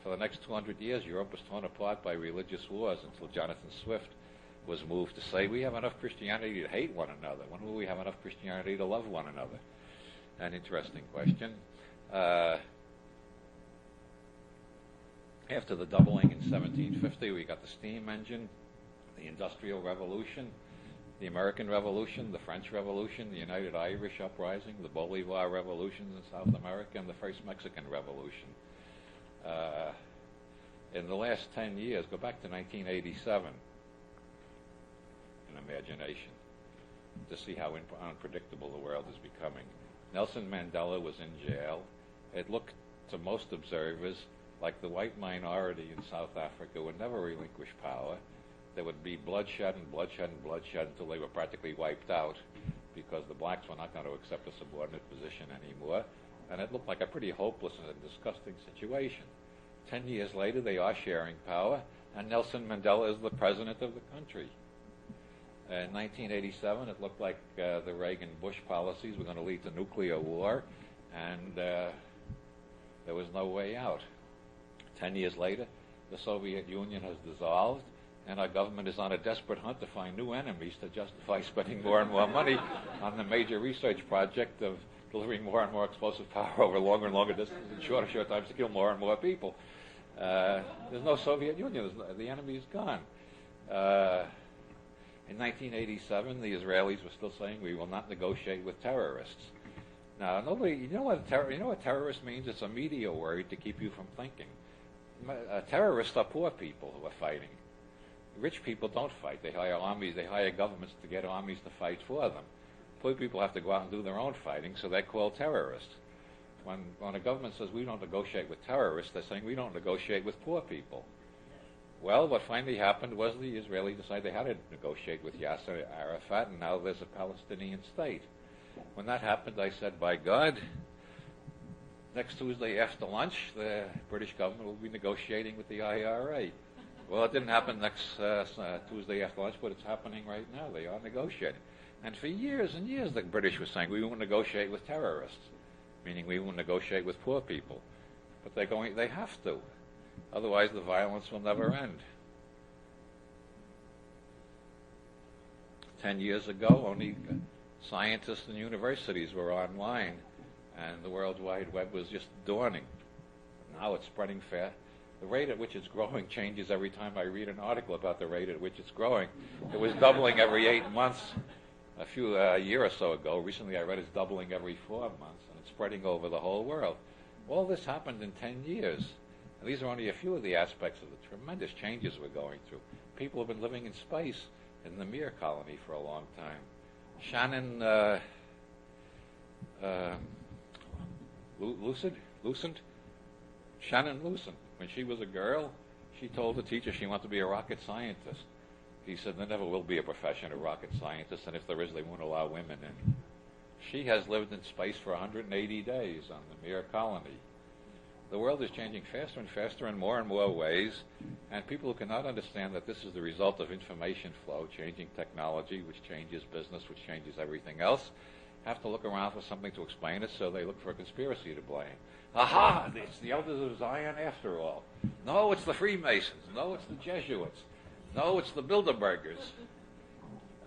For the next 200 years, Europe was torn apart by religious wars until Jonathan Swift was moved to say, we have enough Christianity to hate one another. When will we have enough Christianity to love one another? An interesting question. After the doubling in 1750, we got the steam engine, the Industrial Revolution, the American Revolution, the French Revolution, the United Irish Uprising, the Bolivar Revolutions in South America, and the first Mexican Revolution. In the last 10 years, go back to 1987, in imagination, to see how unpredictable the world is becoming. Nelson Mandela was in jail. It looked to most observers like the white minority in South Africa would never relinquish power. there would be bloodshed and bloodshed and bloodshed until they were practically wiped out because the blacks were not going to accept a subordinate position anymore. And it looked like a pretty hopeless and a disgusting situation. 10 years later, they are sharing power, and Nelson Mandela is the president of the country. In 1987, it looked like the Reagan-Bush policies were going to lead to nuclear war, and there was no way out. 10 years later, the Soviet Union has dissolved, and our government is on a desperate hunt to find new enemies to justify spending more and more money on the major research project of delivering more and more explosive power over longer and longer distances in shorter times to kill more and more people. There's no Soviet Union. The enemy is gone. In 1987, the Israelis were still saying we will not negotiate with terrorists. Now, nobody, you know what terrorist means? It's a media word to keep you from thinking. Terrorists are poor people who are fighting. Rich people don't fight. They hire armies. They hire governments to get armies to fight for them. Poor people have to go out and do their own fighting, so they're called terrorists. When a government says we don't negotiate with terrorists, they're saying we don't negotiate with poor people. Well, what finally happened was the Israelis decided they had to negotiate with Yasser Arafat, and now there's a Palestinian state. When that happened, I said, by God, next Tuesday after lunch, the British government will be negotiating with the IRA. Well, it didn't happen next Tuesday after lunch, but it's happening right now. They are negotiating. And for years and years, the British were saying, we won't negotiate with terrorists, meaning we won't negotiate with poor people. But they have to. Otherwise, the violence will never end. 10 years ago, only scientists and universities were online, and the World Wide Web was just dawning. Now it's spreading fast. The rate at which it's growing changes every time I read an article about the rate at which it's growing. It was doubling every 8 months a year or so ago. Recently I read it's doubling every 4 months, and it's spreading over the whole world. All this happened in 10 years. And these are only a few of the aspects of the tremendous changes we're going through. People have been living in space in the Mir colony for a long time. Shannon Shannon Lucent, when she was a girl, she told the teacher she wanted to be a rocket scientist. He said, there never will be a profession of rocket scientist, and if there is, they won't allow women in. She has lived in space for 180 days on the Mir colony. The world is changing faster and faster in more and more ways, and people who cannot understand that this is the result of information flow, changing technology, which changes business, which changes everything else, have to look around for something to explain it, so they look for a conspiracy to blame. Aha! It's the Elders of Zion after all. No, it's the Freemasons. No, it's the Jesuits. No, it's the Bilderbergers.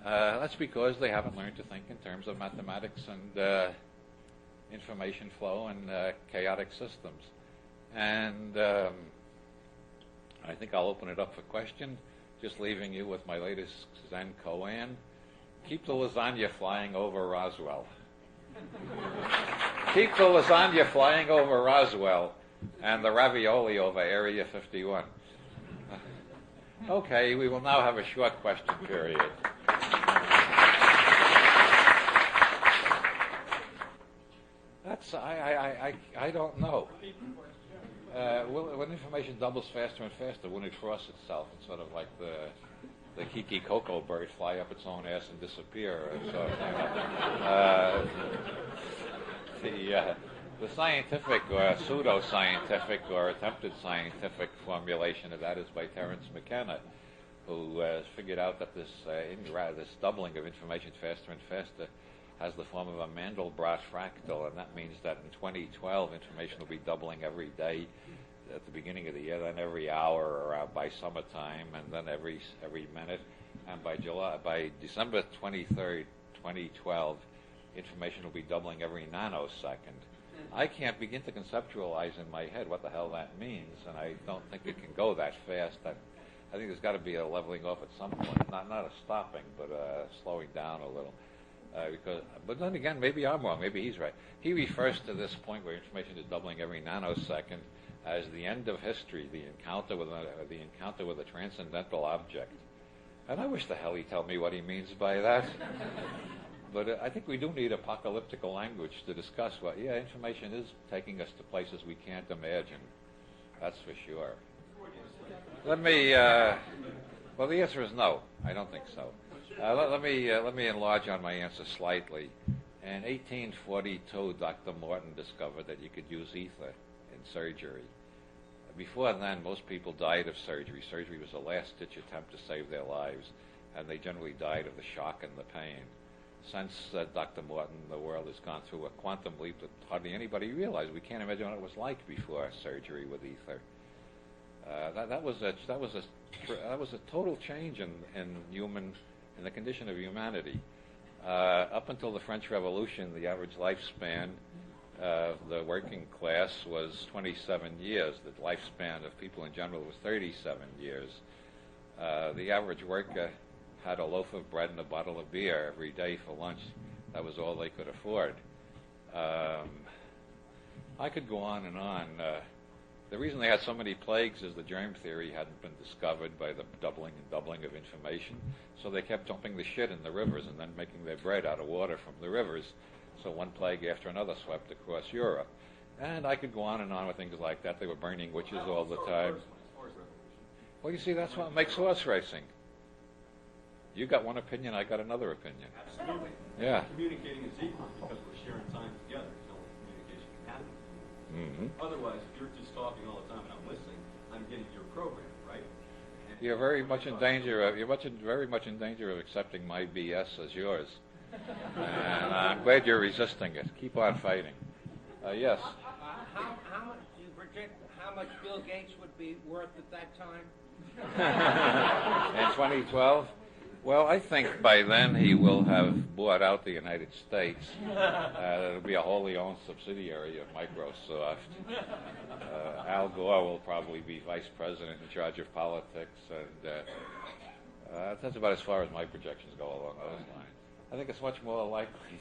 That's because they haven't learned to think in terms of mathematics and information flow and chaotic systems. And I think I'll open it up for question, just leaving you with my latest Zen koan. Keep the lasagna flying over Roswell. Keep the lasagna flying over Roswell and the ravioli over Area 51. Okay, we will now have a short question period. That's, I don't know. When information doubles faster and faster, wouldn't it frost itself? It's sort of like the Kiki Cocoa bird fly up its own ass and disappear. So, the scientific or pseudo-scientific or attempted scientific formulation of that is by Terence McKenna, who has figured out that this doubling of information faster and faster has the form of a Mandelbrot fractal, and that means that in 2012 information will be doubling every day at the beginning of the year, then every hour or by summertime, and then every minute, and by December 23rd, 2012, information will be doubling every nanosecond. I can't begin to conceptualize in my head what the hell that means, and I don't think it can go that fast. I think there's got to be a leveling off at some point, not a stopping, but slowing down a little. But then again, maybe I'm wrong. Maybe he's right. He refers to this point where information is doubling every nanosecond as the end of history, the encounter with a transcendental object. And I wish the hell he'd tell me what he means by that. But I think we do need apocalyptical language to discuss what. Yeah, information is taking us to places we can't imagine. That's for sure. Let me Well, the answer is no. I don't think so. Let me enlarge on my answer slightly. In 1842, Dr. Morton discovered that you could use ether in surgery. Before then, most people died of surgery. Surgery was a last-ditch attempt to save their lives, and they generally died of the shock and the pain. Since Dr. Morton, the world has gone through a quantum leap that hardly anybody realized. We can't imagine what it was like before surgery with ether. That was a total change in the condition of humanity. Up until the French Revolution, the average lifespan of the working class was 27 years. The lifespan of people in general was 37 years. The average worker had a loaf of bread and a bottle of beer every day for lunch. That was all they could afford. I could go on and on. The reason they had so many plagues is the germ theory hadn't been discovered by the doubling of information. So they kept dumping the shit in the rivers and then making their bread out of water from the rivers. So one plague after another swept across Europe. And I could go on and on with things like that. They were burning witches all the time. Well, you see, that's what makes horse racing. You got one opinion, I got another opinion. Absolutely. Yeah. Communicating is equal because we're sharing time together. No communication can happen. Mm-hmm. Otherwise, if you're just talking all the time and I'm listening, I'm getting your program, right? And You're very much in danger of very much in danger of accepting my BS as yours, and I'm glad you're resisting it. Keep on fighting. Yes. How much do you project? How much Bill Gates would be worth at that time? In 2012. Well, I think by then he will have bought out the United States. It'll be a wholly owned subsidiary of Microsoft. Al Gore will probably be vice president in charge of politics, and that's about as far as my projections go along those lines. I think it's much more likely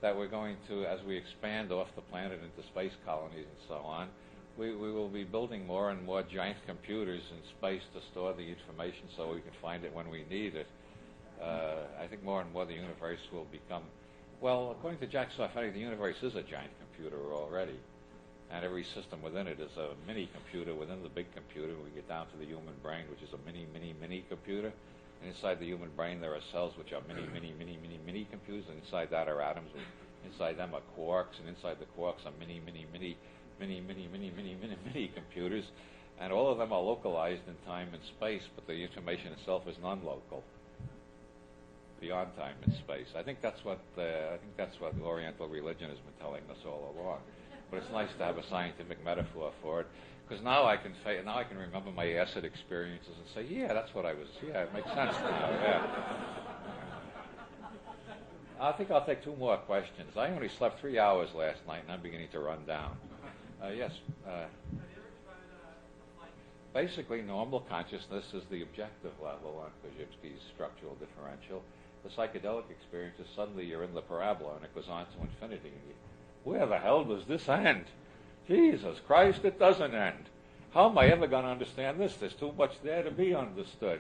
that we're going to, as we expand off the planet into space colonies and so on, we will be building more and more giant computers in space to store the information so we can find it when we need it. I think more and more the universe will become, well, according to Jack Sarfatti, the universe is a giant computer already. And every system within it is a mini computer within the big computer. We get down to the human brain, which is a mini computer. And inside the human brain, there are cells which are mini computers. And inside that are atoms. Inside them are quarks. And inside the quarks are mini computers. And all of them are localized in time and space, but the information itself is non-local, beyond time and space. I think that's what Oriental religion has been telling us all along. But it's nice to have a scientific metaphor for it, because now I can remember my acid experiences and say, yeah, that's what I was. Yeah, it makes sense now. Yeah. I think I'll take two more questions. I only slept 3 hours last night, and I'm beginning to run down. Yes. Basically, normal consciousness is the objective level on Korzybski's structural differential. The psychedelic experience is suddenly you're in the parabola and it goes on to infinity. Where the hell does this end? Jesus Christ, it doesn't end. How am I ever going to understand this? There's too much there to be understood.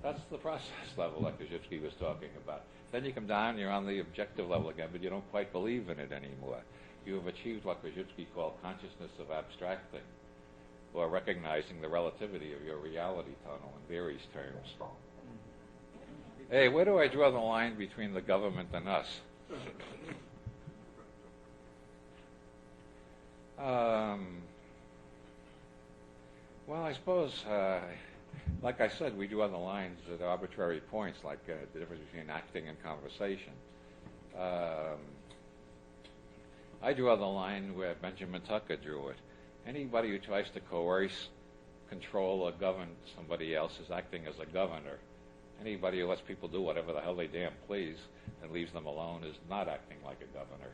That's the process level that Korzybski was talking about. Then you come down, you're on the objective level again, but you don't quite believe in it anymore. You have achieved what Korzybski called consciousness of abstracting, or recognizing the relativity of your reality tunnel in Theory's terms. Hey, where do I draw the line between the government and us? Well, I suppose, like I said, we draw the lines at arbitrary points, like the difference between acting and conversation. I draw the line where Benjamin Tucker drew it. Anybody who tries to coerce, control, or govern somebody else is acting as a governor. Anybody who lets people do whatever the hell they damn please and leaves them alone is not acting like a governor.